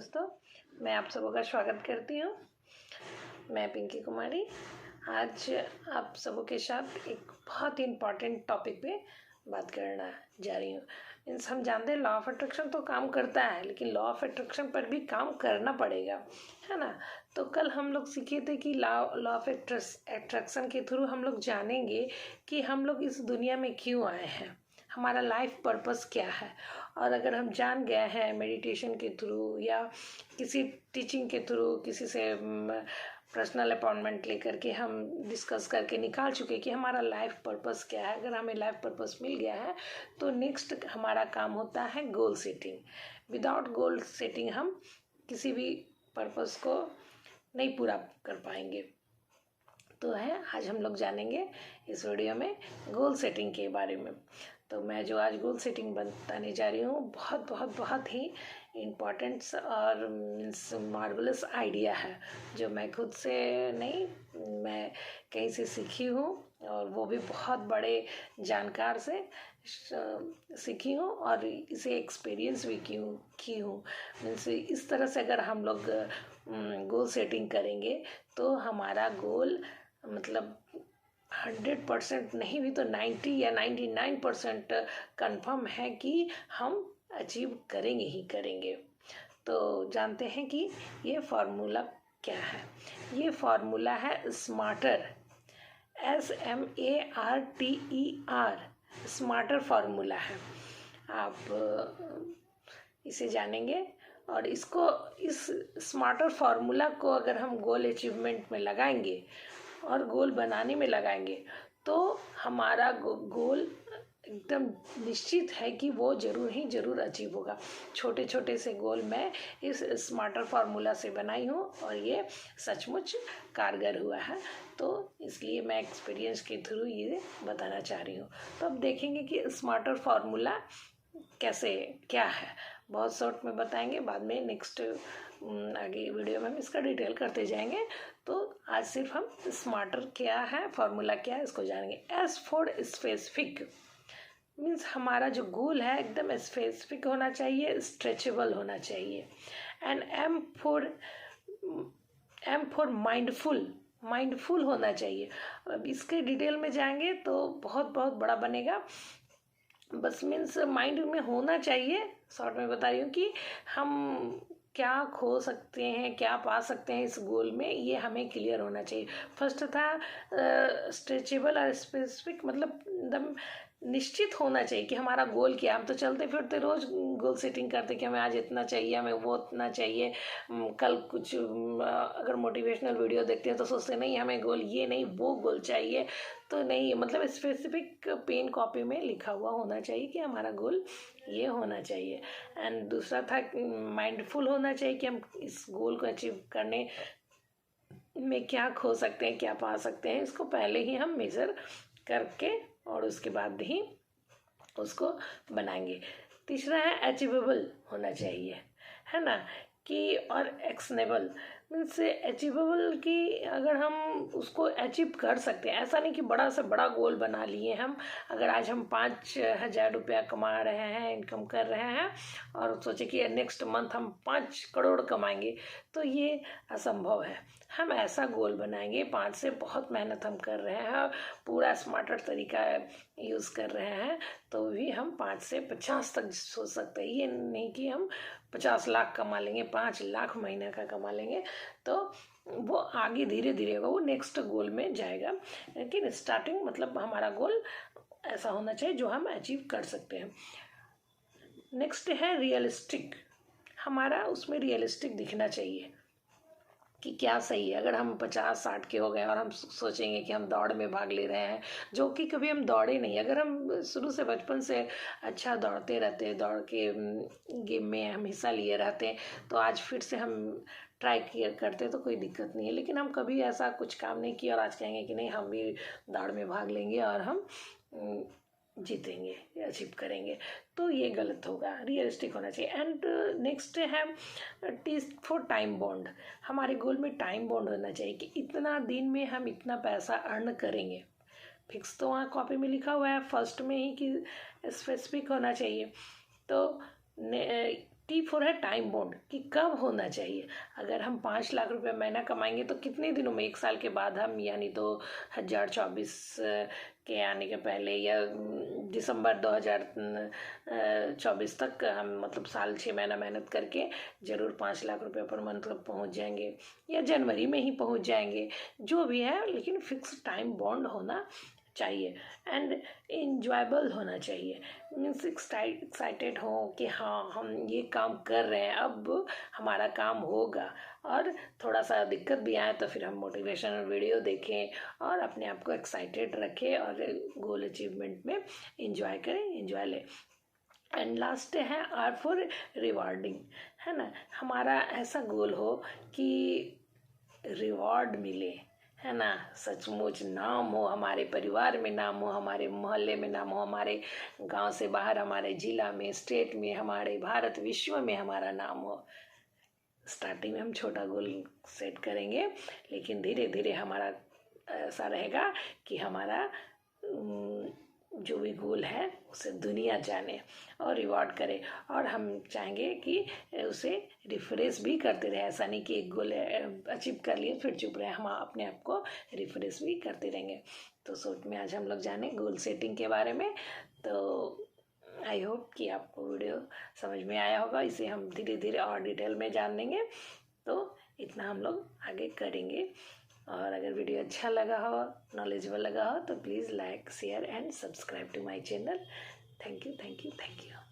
दोस्तों, मैं आप सबों का स्वागत करती हूँ। मैं पिंकी कुमारी आज आप सबों के साथ एक बहुत ही इम्पॉर्टेंट टॉपिक पे बात करना जा रही हूँ। मीन्स हम जानते हैं लॉ ऑफ अट्रैक्शन तो काम करता है, लेकिन लॉ ऑफ अट्रैक्शन पर भी काम करना पड़ेगा, है ना। तो कल हम लोग सीखे थे कि लॉ ऑफ अट्रैक्शन के थ्रू हम लोग जानेंगे कि हम लोग इस दुनिया में क्यों आए हैं, हमारा लाइफ पर्पस क्या है। और अगर हम जान गए हैं मेडिटेशन के थ्रू या किसी टीचिंग के थ्रू, किसी से पर्सनल अपॉइंटमेंट लेकर के हम डिस्कस करके निकाल चुके कि हमारा लाइफ पर्पस क्या है, अगर हमें लाइफ पर्पस मिल गया है तो नेक्स्ट हमारा काम होता है goal setting. Without goal setting हम किसी भी पर्पस को नहीं पूरा कर पाएंगे। तो है आज हम लोग जानेंगे इस वीडियो में गोल सेटिंग के बारे में। तो मैं जो आज गोल सेटिंग बताने जा रही हूँ बहुत ही इम्पॉर्टेंट और मीन्स मार्वलस आइडिया है, जो मैं खुद से नहीं, मैं कहीं से सीखी हूँ और वो भी बहुत बड़े जानकार से सीखी हूँ और इसे एक्सपीरियंस भी की हूँ। मीन्स इस तरह से अगर हम लोग गोल सेटिंग करेंगे तो हमारा गोल मतलब 100% नहीं भी तो 90 या 99% कन्फर्म है कि हम अचीव करेंगे ही करेंगे। तो जानते हैं कि ये फार्मूला क्या है। ये फार्मूला है स्मार्टर, SMARTER, स्मार्टर फार्मूला है। आप इसे जानेंगे और इस स्मार्टर फार्मूला को अगर हम गोल अचीवमेंट में लगाएंगे और गोल बनाने में लगाएंगे तो हमारा गोल एकदम निश्चित है कि वो जरूर अचीव होगा। छोटे छोटे से गोल मैं इस स्मार्टर फार्मूला से बनाई हूँ और ये सचमुच कारगर हुआ है, तो इसलिए मैं एक्सपीरियंस के थ्रू ये बताना चाह रही हूँ। तो अब देखेंगे कि स्मार्टर फार्मूला क्या है। बहुत शॉर्ट में बताएंगे, बाद में नेक्स्ट आगे वीडियो में हम इसका डिटेल करते जाएंगे। तो आज सिर्फ हम स्मार्टर क्या है, फार्मूला क्या है, इसको जानेंगे। एस फॉर स्पेसिफिक, मीन्स हमारा जो गोल है एकदम स्पेसिफिक होना चाहिए, स्ट्रेचेबल होना चाहिए। एंड एम फॉर माइंडफुल होना चाहिए। अब इसके डिटेल में जाएंगे तो बहुत बड़ा बनेगा, बस मीन्स माइंड में होना चाहिए। शॉर्ट में बता रही हूँ कि हम क्या खो सकते हैं, क्या पा सकते हैं इस गोल में, ये हमें क्लियर होना चाहिए। फर्स्ट था स्ट्रेचेबल और स्पेसिफिक, मतलब एकदम निश्चित होना चाहिए कि हमारा गोल क्या है। हम तो चलते फिरते रोज गोल सेटिंग करते कि हमें आज इतना चाहिए, हमें वो इतना चाहिए। कल कुछ अगर मोटिवेशनल वीडियो देखते हैं तो सोचते नहीं हमें गोल ये नहीं वो गोल चाहिए, तो नहीं, मतलब स्पेसिफिक पेन कॉपी में लिखा हुआ होना चाहिए कि हमारा गोल ये होना चाहिए। एंड दूसरा था माइंडफुल होना चाहिए कि हम इस गोल को अचीव करने में क्या खो सकते हैं, क्या पा सकते हैं, इसको पहले ही हम मेजर करके और उसके बाद ही उसको बनाएंगे। तीसरा है अचीवेबल होना चाहिए, है ना, कि और एक्शनेबल, मीन्स अचीवेबल कि अगर हम उसको अचीव कर सकते हैं। ऐसा नहीं कि बड़ा से बड़ा गोल बना लिए हम, अगर आज हम 5,000 रुपया कमा रहे हैं, इनकम कर रहे हैं और सोचे कि नेक्स्ट मंथ हम 5 करोड़ कमाएंगे, तो ये असंभव है। हम ऐसा गोल बनाएंगे, 5 से बहुत मेहनत हम कर रहे हैं, पूरा स्मार्टर तरीका यूज़ कर रहे हैं, तो भी हम 5 से 50 तक सोच सकते हैं। ये नहीं कि हम 50 लाख कमा लेंगे, 5 लाख महीने का कमा लेंगे, तो वो आगे धीरे धीरे होगा, वो नेक्स्ट गोल में जाएगा। लेकिन स्टार्टिंग मतलब हमारा गोल ऐसा होना चाहिए जो हम अचीव कर सकते हैं। नेक्स्ट है रियलिस्टिक, हमारा उसमें रियलिस्टिक दिखना चाहिए कि क्या सही है। अगर हम 50-60 के हो गए और हम सोचेंगे कि हम दौड़ में भाग ले रहे हैं, जो कि कभी हम दौड़े नहीं, अगर हम शुरू से बचपन से अच्छा दौड़ते रहते, दौड़ के गेम में हम हिस्सा लिए रहते, तो आज फिर से हम ट्राई करते तो कोई दिक्कत नहीं है। लेकिन हम कभी ऐसा कुछ काम नहीं किया और आज कहेंगे कि नहीं हम भी दौड़ में भाग लेंगे और हम जीतेंगे, अचीव करेंगे, तो ये गलत होगा। रियलिस्टिक होना चाहिए। एंड नेक्स्ट है टीज फॉर टाइम बॉन्ड, हमारे गोल में टाइम बॉन्ड होना चाहिए कि इतना दिन में हम इतना पैसा अर्न करेंगे। फिक्स तो वहाँ कॉपी में लिखा हुआ है फर्स्ट में ही कि स्पेसिफिक होना चाहिए। तो T for है टाइम बॉन्ड, कि कब होना चाहिए। अगर हम 5 लाख रुपए महीना कमाएंगे तो कितने दिनों में, 1 साल के बाद हम, यानी 2024 के आने के पहले, या दिसंबर 2024 तक हम, मतलब साल 6 महीना मेहनत करके जरूर 5 लाख रुपए पर मंथ पहुंच जाएंगे, या जनवरी में ही पहुंच जाएंगे, जो भी है, लेकिन फिक्स टाइम बॉन्ड होना चाहिए। एंड इंजॉयबल होना चाहिए, मीन्स एक्साइटेड हो कि हाँ हम ये काम कर रहे हैं, अब हमारा काम होगा। और थोड़ा सा दिक्कत भी आए तो फिर हम मोटिवेशनल वीडियो देखें और अपने आप को एक्साइटेड रखें और गोल अचीवमेंट में इंजॉय करें, इंजॉय लें। एंड लास्ट है आर फॉर रिवार्डिंग, है ना। हमारा ऐसा गोल हो कि रिवॉर्ड मिले, है ना, सचमुच नाम हो, हमारे परिवार में नाम हो, हमारे मोहल्ले में नाम हो, हमारे गांव से बाहर, हमारे जिला में, स्टेट में, हमारे भारत विश्व में हमारा नाम हो। स्टार्टिंग में हम छोटा गोल सेट करेंगे, लेकिन धीरे धीरे हमारा ऐसा रहेगा कि हमारा जो भी गोल है उसे दुनिया जाने और रिवॉर्ड करे। और हम चाहेंगे कि उसे रिफ्रेश भी करते रहे, ऐसा नहीं कि एक गोल अचीव कर लिए फिर चुप रहे, हम अपने आप को रिफ्रेश भी करते रहेंगे। तो शॉर्ट में आज हम लोग जाने गोल सेटिंग के बारे में। तो आई होप कि आपको वीडियो समझ में आया होगा, इसे हम धीरे धीरे और डिटेल में जान लेंगे। तो इतना हम लोग आगे करेंगे। और अगर वीडियो अच्छा लगा हो, नॉलेजेबल लगा हो, तो please like, share and subscribe to my channel. Thank you, thank you, thank you.